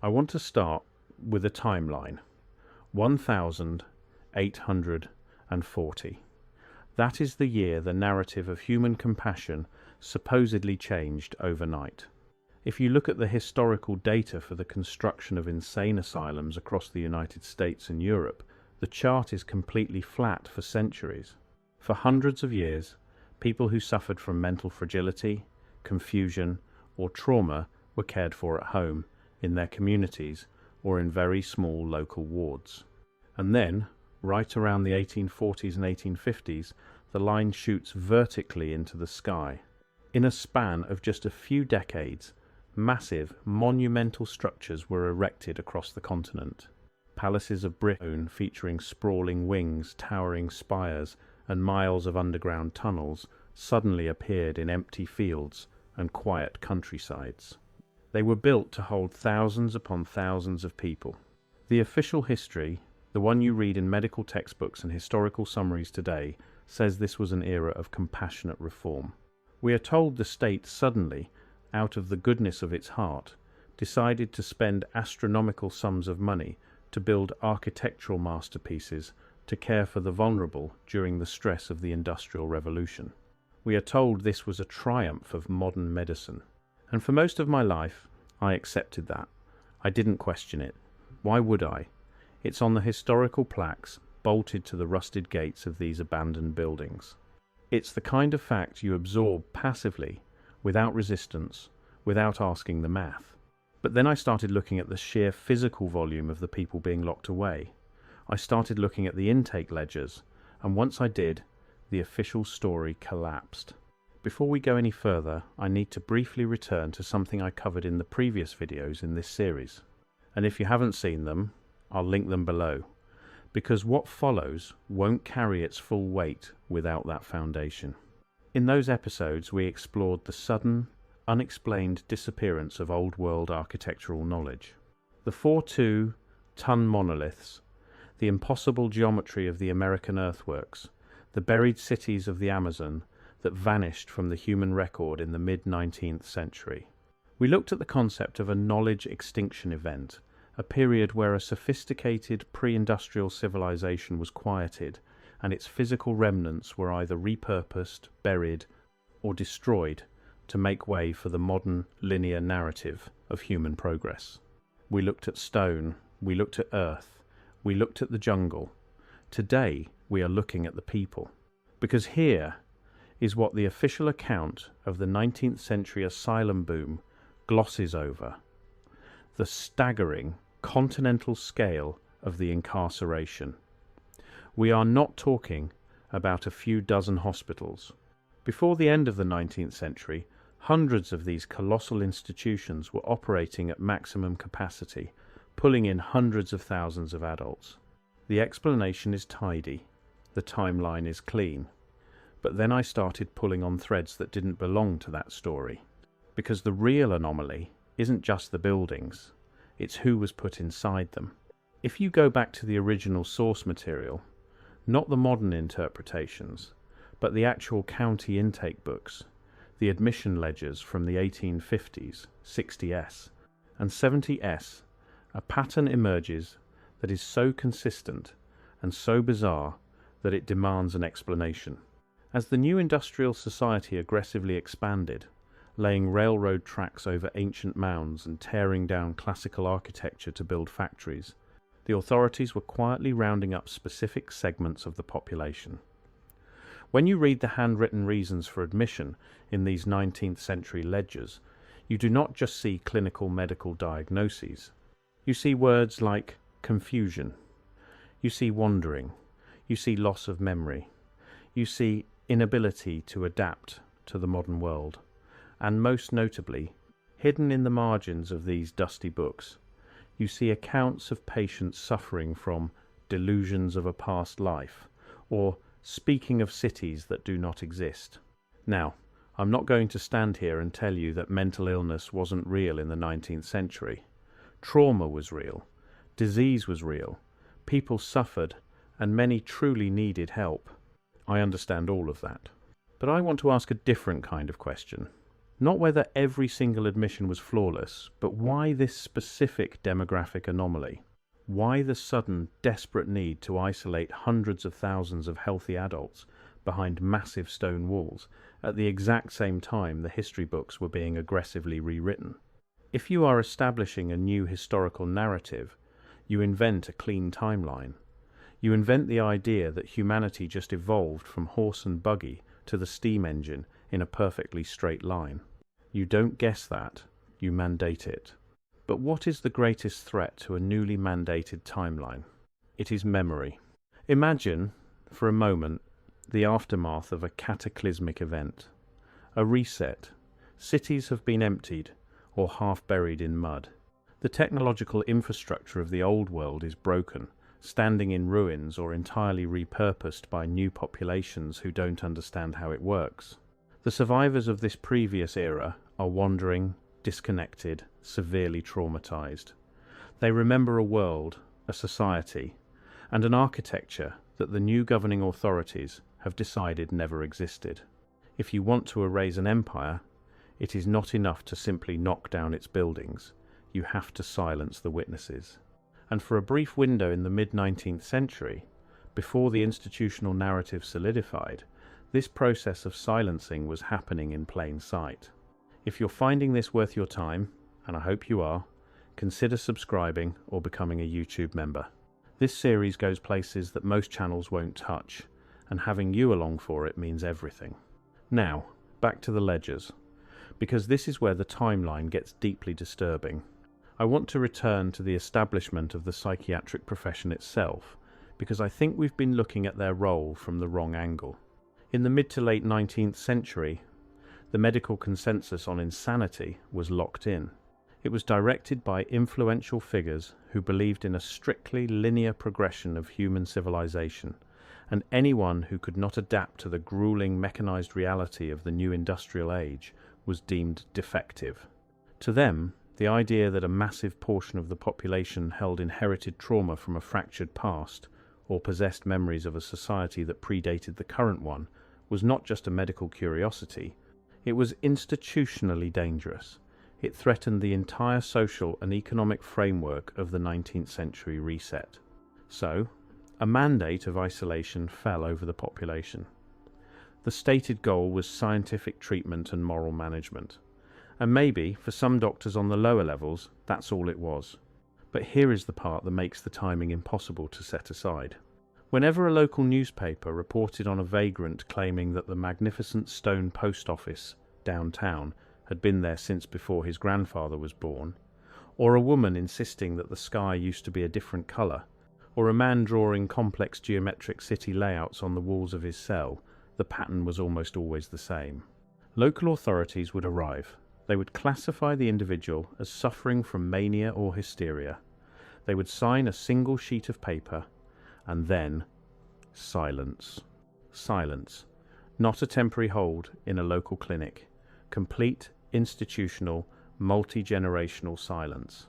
I want to start with a timeline. 1840. That is the year the narrative of human compassion supposedly changed overnight. If you look at the historical data for the construction of insane asylums across the United States and Europe, the chart is completely flat for centuries. For hundreds of years, people who suffered from mental fragility, confusion, or trauma were cared for at home, in their communities, or in very small local wards. And then, right around the 1840s and 1850s, the line shoots vertically into the sky. In a span of just a few decades, massive, monumental structures were erected across the continent. Palaces of brick featuring sprawling wings, towering spires, and miles of underground tunnels suddenly appeared in empty fields and quiet countrysides. They were built to hold thousands upon thousands of people. The official history, the one you read in medical textbooks and historical summaries today, says this was an era of compassionate reform. We are told the state suddenly, out of the goodness of its heart, decided to spend astronomical sums of money to build architectural masterpieces to care for the vulnerable during the stress of the Industrial Revolution. We are told this was a triumph of modern medicine. And for most of my life, I accepted that. I didn't question it. Why would I? It's on the historical plaques bolted to the rusted gates of these abandoned buildings. It's the kind of fact you absorb passively, without resistance, without asking the math. But then I started looking at the sheer physical volume of the people being locked away. I started looking at the intake ledgers, and once I did, the official story collapsed. Before we go any further, I need to briefly return to something I covered in the previous videos in this series. And if you haven't seen them, I'll link them below, because what follows won't carry its full weight without that foundation. In those episodes, we explored the sudden, unexplained disappearance of old world architectural knowledge, the 4-2-ton monoliths, the impossible geometry of the American earthworks, the buried cities of the Amazon that vanished from the human record in the mid-19th century. We looked at the concept of a knowledge extinction event, a period where a sophisticated pre-industrial civilization was quieted and its physical remnants were either repurposed, buried, or destroyed to make way for the modern linear narrative of human progress. We looked at stone, we looked at earth, we looked at the jungle. Today, we are looking at the people. Because here is what the official account of the 19th century asylum boom glosses over: the staggering continental scale of the incarceration. We are not talking about a few dozen hospitals. Before the end of the 19th century, hundreds of these colossal institutions were operating at maximum capacity, pulling in hundreds of thousands of adults. The explanation is tidy, the timeline is clean. But then I started pulling on threads that didn't belong to that story. Because the real anomaly isn't just the buildings, it's who was put inside them. If you go back to the original source material, not the modern interpretations, but the actual county intake books, the admission ledgers from the 1850s, 60s, and 70s, a pattern emerges that is so consistent and so bizarre that it demands an explanation. As the new industrial society aggressively expanded, laying railroad tracks over ancient mounds and tearing down classical architecture to build factories, the authorities were quietly rounding up specific segments of the population. When you read the handwritten reasons for admission in these 19th century ledgers, you do not just see clinical medical diagnoses. You see words like confusion, you see wandering, you see loss of memory, you see inability to adapt to the modern world, and most notably, hidden in the margins of these dusty books, you see accounts of patients suffering from delusions of a past life, or speaking of cities that do not exist. Now, I'm not going to stand here and tell you that mental illness wasn't real in the 19th century. Trauma was real, disease was real, people suffered, and many truly needed help. I understand all of that. But I want to ask a different kind of question. Not whether every single admission was flawless, but why this specific demographic anomaly? Why the sudden, desperate need to isolate hundreds of thousands of healthy adults behind massive stone walls at the exact same time the history books were being aggressively rewritten? If you are establishing a new historical narrative, you invent a clean timeline. You invent the idea that humanity just evolved from horse and buggy to the steam engine in a perfectly straight line. You don't guess that, you mandate it. But what is the greatest threat to a newly mandated timeline? It is memory. Imagine, for a moment, the aftermath of a cataclysmic event. A reset. Cities have been emptied or half buried in mud. The technological infrastructure of the old world is broken, standing in ruins or entirely repurposed by new populations who don't understand how it works. The survivors of this previous era are wandering, disconnected, severely traumatized. They remember a world, a society, and an architecture that the new governing authorities have decided never existed. If you want to erase an empire, it is not enough to simply knock down its buildings. You have to silence the witnesses. And for a brief window in the mid-19th century, before the institutional narrative solidified, this process of silencing was happening in plain sight. If you're finding this worth your time, and I hope you are, consider subscribing or becoming a YouTube member. This series goes places that most channels won't touch, and having you along for it means everything. Now, back to the ledgers, because this is where the timeline gets deeply disturbing. I want to return to the establishment of the psychiatric profession itself, because I think we've been looking at their role from the wrong angle. In the mid to late 19th century, the medical consensus on insanity was locked in. It was directed by influential figures who believed in a strictly linear progression of human civilization, and anyone who could not adapt to the grueling mechanized reality of the new industrial age was deemed defective. To them, the idea that a massive portion of the population held inherited trauma from a fractured past, or possessed memories of a society that predated the current one, was not just a medical curiosity, it was institutionally dangerous. It threatened the entire social and economic framework of the 19th century reset. So, a mandate of isolation fell over the population. The stated goal was scientific treatment and moral management. And maybe, for some doctors on the lower levels, that's all it was. But here is the part that makes the timing impossible to set aside. Whenever a local newspaper reported on a vagrant claiming that the magnificent stone post office downtown had been there since before his grandfather was born, or a woman insisting that the sky used to be a different colour, or a man drawing complex geometric city layouts on the walls of his cell, the pattern was almost always the same. Local authorities would arrive. They would classify the individual as suffering from mania or hysteria. They would sign a single sheet of paper, and then silence. Silence. Not a temporary hold in a local clinic. Complete, institutional, multi-generational silence.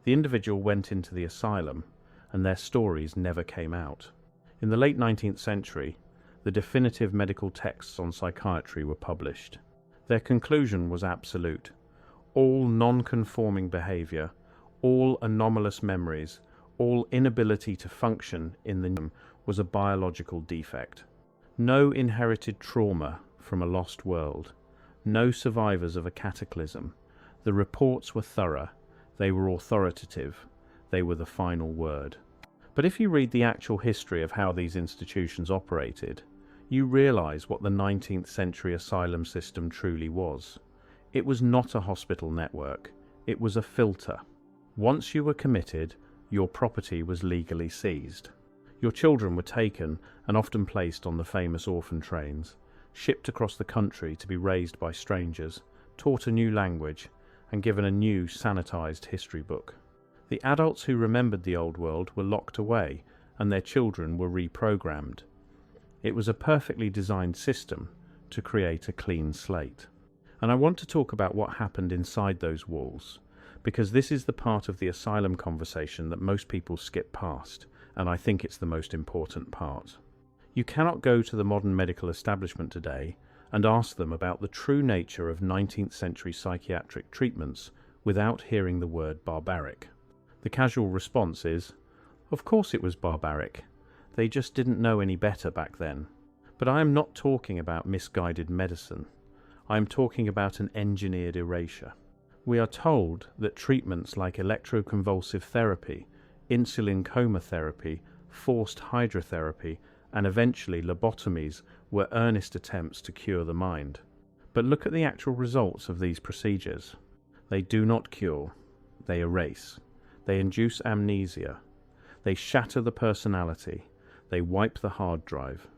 The individual went into the asylum, and their stories never came out. In the late 19th century, the definitive medical texts on psychiatry were published. Their conclusion was absolute. All non-conforming behavior, all anomalous memories, all inability to function in the was a biological defect. No inherited trauma from a lost world. No survivors of a cataclysm. The reports were thorough. They were authoritative. They were the final word. But if you read the actual history of how these institutions operated, you realize what the 19th century asylum system truly was. It was not a hospital network. It was a filter. Once you were committed, your property was legally seized. Your children were taken and often placed on the famous orphan trains, shipped across the country to be raised by strangers, taught a new language, and given a new sanitized history book. The adults who remembered the old world were locked away, and their children were reprogrammed. It was a perfectly designed system to create a clean slate. And I want to talk about what happened inside those walls, because this is the part of the asylum conversation that most people skip past, and I think it's the most important part. You cannot go to the modern medical establishment today and ask them about the true nature of 19th century psychiatric treatments without hearing the word barbaric. The casual response is, of course it was barbaric. They just didn't know any better back then. But I am not talking about misguided medicine. I am talking about an engineered erasure. We are told that treatments like electroconvulsive therapy, insulin coma therapy, forced hydrotherapy, and eventually lobotomies were earnest attempts to cure the mind. But look at the actual results of these procedures. They do not cure. They erase. They induce amnesia. They shatter the personality. They wipe the hard drive.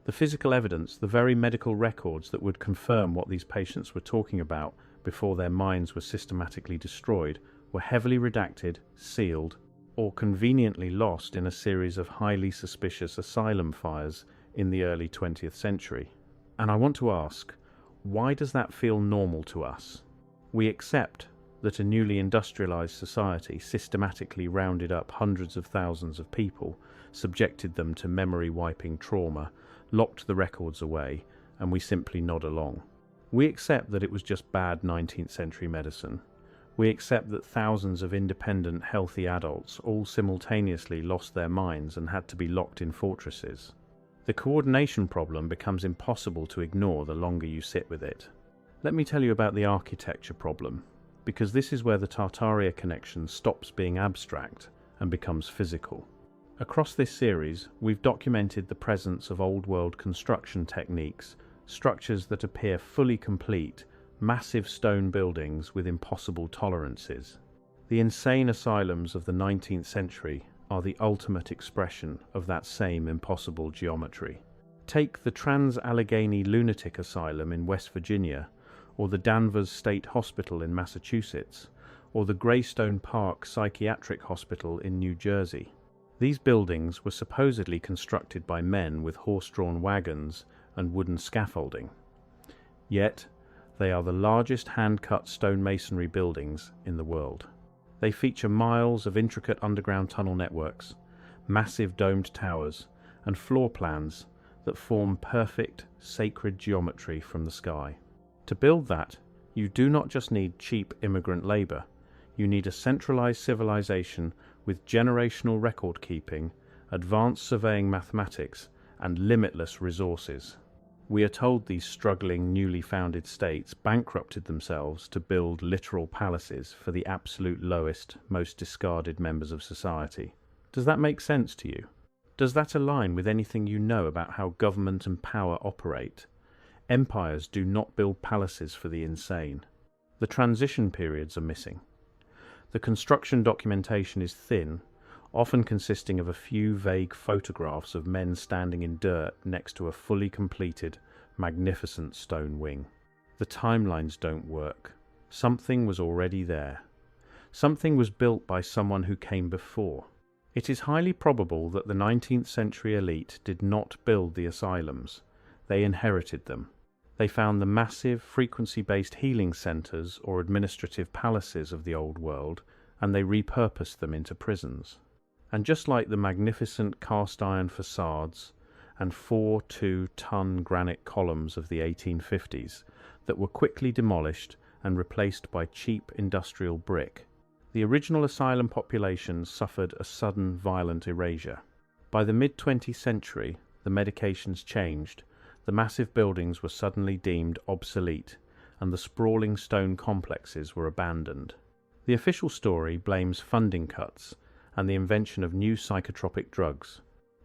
The physical evidence, the very medical records that would confirm what these patients were talking about before their minds were systematically destroyed, were heavily redacted, sealed, or conveniently lost in a series of highly suspicious asylum fires in the early 20th century. And I want to ask, why does that feel normal to us? We accept that a newly industrialized society systematically rounded up hundreds of thousands of people, subjected them to memory-wiping trauma, locked the records away, and we simply nod along. We accept that it was just bad 19th century medicine. We accept that thousands of independent, healthy adults all simultaneously lost their minds and had to be locked in fortresses. The coordination problem becomes impossible to ignore the longer you sit with it. Let me tell you about the architecture problem, because this is where the Tartaria connection stops being abstract and becomes physical. Across this series, we've documented the presence of old-world construction techniques, structures that appear fully complete, massive stone buildings with impossible tolerances. The insane asylums of the 19th century are the ultimate expression of that same impossible geometry. Take the Trans-Allegheny Lunatic Asylum in West Virginia, or the Danvers State Hospital in Massachusetts, or the Greystone Park Psychiatric Hospital in New Jersey. These buildings were supposedly constructed by men with horse-drawn wagons and wooden scaffolding. Yet, they are the largest hand-cut stone masonry buildings in the world. They feature miles of intricate underground tunnel networks, massive domed towers, and floor plans that form perfect, sacred geometry from the sky. To build that, you do not just need cheap immigrant labor. You need a centralized civilization with generational record-keeping, advanced surveying mathematics, and limitless resources. We are told these struggling, newly founded states bankrupted themselves to build literal palaces for the absolute lowest, most discarded members of society. Does that make sense to you? Does that align with anything you know about how government and power operate? Empires do not build palaces for the insane. The transition periods are missing. The construction documentation is thin, often consisting of a few vague photographs of men standing in dirt next to a fully completed, magnificent stone wing. The timelines don't work. Something was already there. Something was built by someone who came before. It is highly probable that the 19th century elite did not build the asylums. They inherited them. They found the massive, frequency-based healing centers or administrative palaces of the old world, and they repurposed them into prisons. And just like the magnificent cast-iron facades and 4 2-ton granite columns of the 1850s that were quickly demolished and replaced by cheap industrial brick, the original asylum population suffered a sudden, violent erasure. By the mid-20th century, the medications changed. The massive buildings were suddenly deemed obsolete, and the sprawling stone complexes were abandoned. The official story blames funding cuts and the invention of new psychotropic drugs.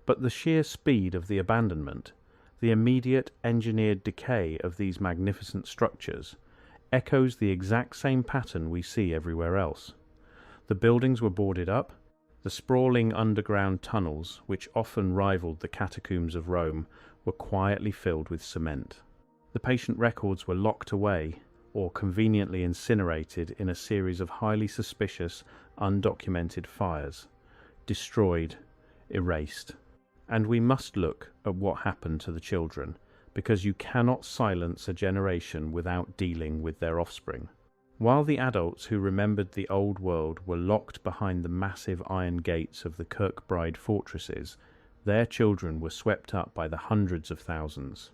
But the sheer speed of the abandonment, the immediate engineered decay of these magnificent structures, echoes the exact same pattern we see everywhere else. The buildings were boarded up. The sprawling underground tunnels, which often rivaled the catacombs of Rome, were quietly filled with cement. The patient records were locked away or conveniently incinerated in a series of highly suspicious, undocumented fires, destroyed, erased. And we must look at what happened to the children, because you cannot silence a generation without dealing with their offspring. While the adults who remembered the old world were locked behind the massive iron gates of the Kirkbride fortresses, their children were swept up by the hundreds of thousands.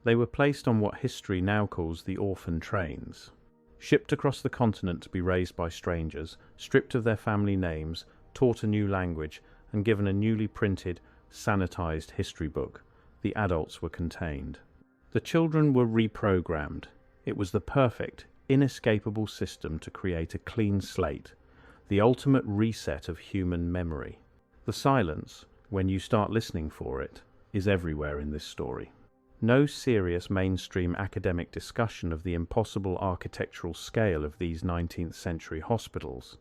They were placed on what history now calls the orphan trains, shipped across the continent to be raised by strangers, stripped of their family names, taught a new language, and given a newly printed, sanitized history book. The adults were contained. The children were reprogrammed. It was the perfect, inescapable system to create a clean slate, the ultimate reset of human memory. The silence, when you start listening for it, is everywhere in this story. No serious mainstream academic discussion of the impossible architectural scale of these 19th century hospitals.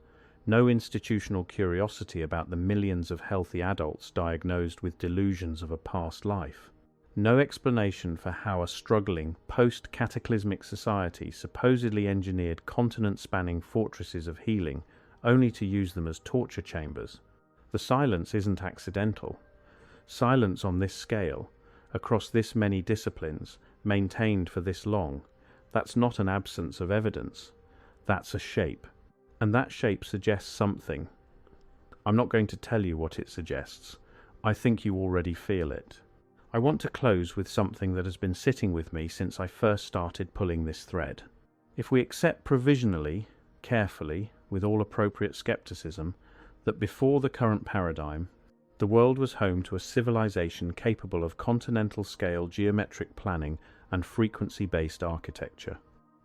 No institutional curiosity about the millions of healthy adults diagnosed with delusions of a past life. No explanation for how a struggling, post-cataclysmic society supposedly engineered continent-spanning fortresses of healing only to use them as torture chambers. The silence isn't accidental. Silence on this scale, across this many disciplines, maintained for this long, that's not an absence of evidence. That's a shape. And that shape suggests something. I'm not going to tell you what it suggests. I think you already feel it. I want to close with something that has been sitting with me since I first started pulling this thread. If we accept provisionally, carefully, with all appropriate skepticism, that before the current paradigm, the world was home to a civilization capable of continental-scale geometric planning and frequency-based architecture.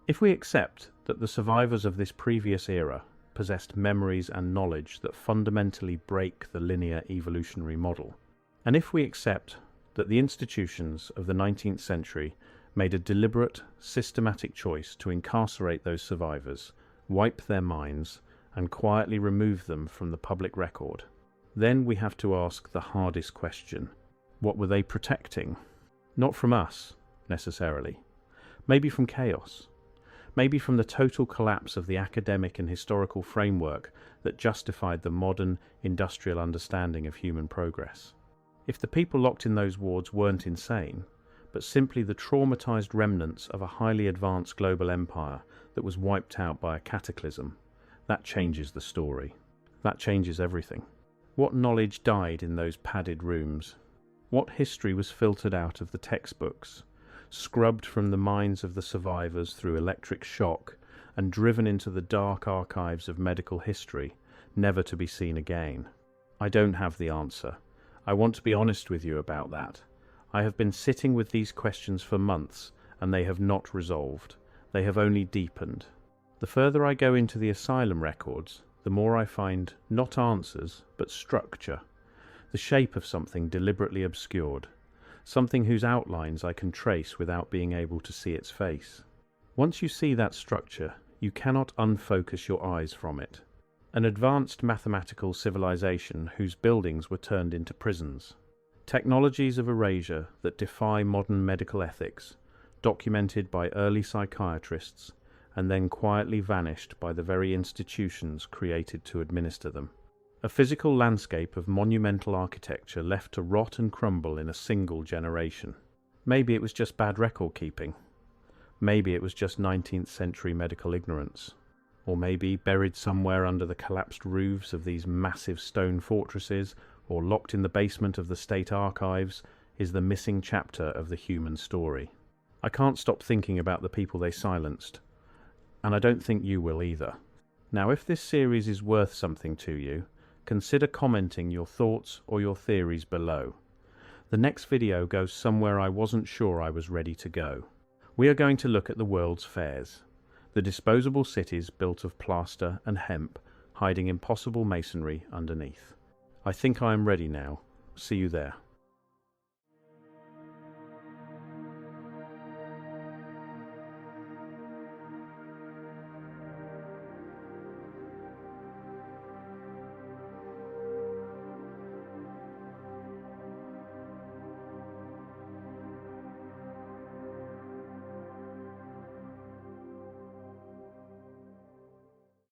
If we accept that the survivors of this previous era possessed memories and knowledge that fundamentally break the linear evolutionary model, and if we accept that the institutions of the 19th century made a deliberate, systematic choice to incarcerate those survivors, wipe their minds, and quietly remove them from the public record, then we have to ask the hardest question. What were they protecting? Not from us, necessarily. Maybe from chaos. Maybe from the total collapse of the academic and historical framework that justified the modern, industrial understanding of human progress. If the people locked in those wards weren't insane, but simply the traumatized remnants of a highly advanced global empire that was wiped out by a cataclysm, that changes the story. That changes everything. What knowledge died in those padded rooms? What history was filtered out of the textbooks, scrubbed from the minds of the survivors through electric shock, and driven into the dark archives of medical history, never to be seen again? I don't have the answer. I want to be honest with you about that. I have been sitting with these questions for months, and they have not resolved. They have only deepened. The further I go into the asylum records, the more I find not answers, but structure, the shape of something deliberately obscured, something whose outlines I can trace without being able to see its face. Once you see that structure, you cannot unfocus your eyes from it. An advanced mathematical civilization whose buildings were turned into prisons. Technologies of erasure that defy modern medical ethics, documented by early psychiatrists, and then quietly vanished by the very institutions created to administer them. A physical landscape of monumental architecture left to rot and crumble in a single generation. Maybe it was just bad record keeping. Maybe it was just 19th century medical ignorance. Or maybe, buried somewhere under the collapsed roofs of these massive stone fortresses, or locked in the basement of the state archives, is the missing chapter of the human story. I can't stop thinking about the people they silenced, and I don't think you will either. Now, if this series is worth something to you, consider commenting your thoughts or your theories below. The next video goes somewhere I wasn't sure I was ready to go. We are going to look at the world's fairs. The disposable cities built of plaster and hemp, hiding impossible masonry underneath. I think I am ready now. See you there.